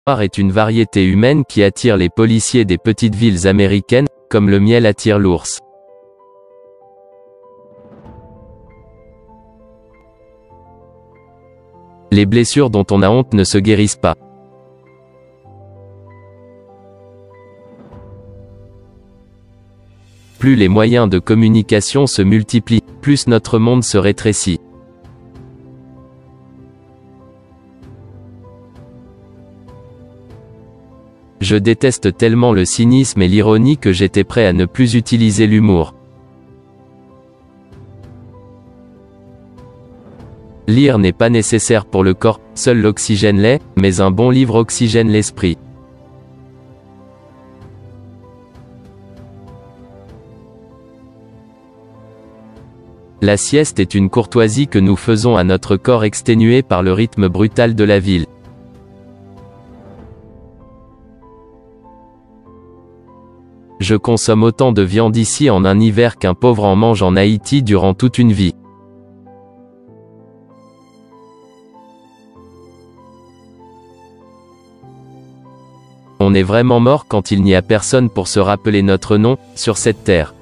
est une variété humaine qui attire les policiers des petites villes américaines, comme le miel attire l'ours. Les blessures dont on a honte ne se guérissent pas. Plus les moyens de communication se multiplient, plus notre monde se rétrécit. Je déteste tellement le cynisme et l'ironie que j'étais prêt à ne plus utiliser l'humour. Lire n'est pas nécessaire pour le corps, seul l'oxygène l'est, mais un bon livre oxygène l'esprit. La sieste est une courtoisie que nous faisons à notre corps exténué par le rythme brutal de la ville. Je consomme autant de viande ici en un hiver qu'un pauvre en mange en Haïti durant toute une vie. On est vraiment mort quand il n'y a personne pour se rappeler notre nom, sur cette terre.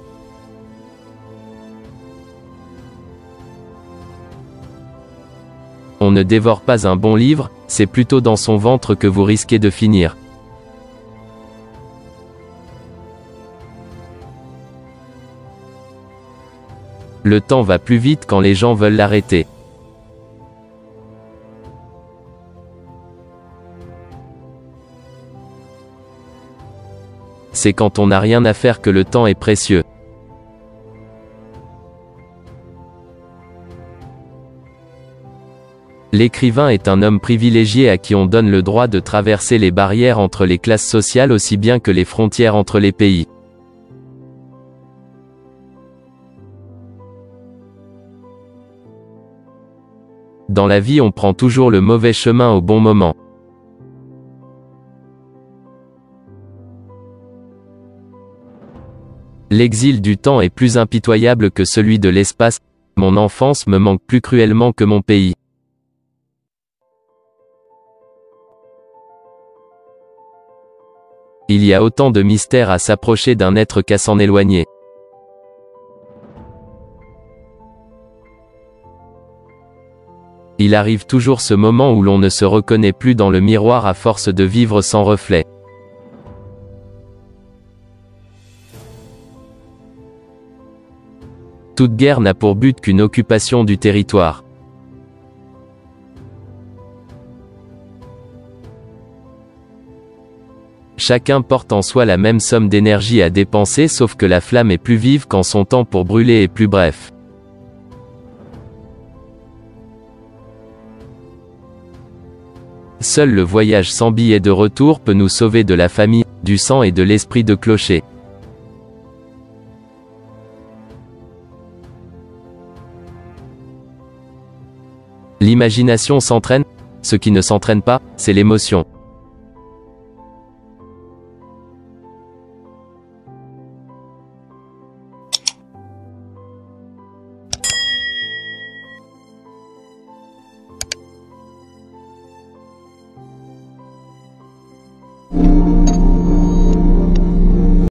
On ne dévore pas un bon livre, c'est plutôt dans son ventre que vous risquez de finir. Le temps va plus vite quand les gens veulent l'arrêter. C'est quand on n'a rien à faire que le temps est précieux. L'écrivain est un homme privilégié à qui on donne le droit de traverser les barrières entre les classes sociales aussi bien que les frontières entre les pays. Dans la vie, on prend toujours le mauvais chemin au bon moment. L'exil du temps est plus impitoyable que celui de l'espace. Mon enfance me manque plus cruellement que mon pays. Il y a autant de mystères à s'approcher d'un être qu'à s'en éloigner. Il arrive toujours ce moment où l'on ne se reconnaît plus dans le miroir à force de vivre sans reflet. Toute guerre n'a pour but qu'une occupation du territoire. Chacun porte en soi la même somme d'énergie à dépenser, sauf que la flamme est plus vive quand son temps pour brûler est plus bref. Seul le voyage sans billet de retour peut nous sauver de la famille, du sang et de l'esprit de clocher. L'imagination s'entraîne, ce qui ne s'entraîne pas, c'est l'émotion.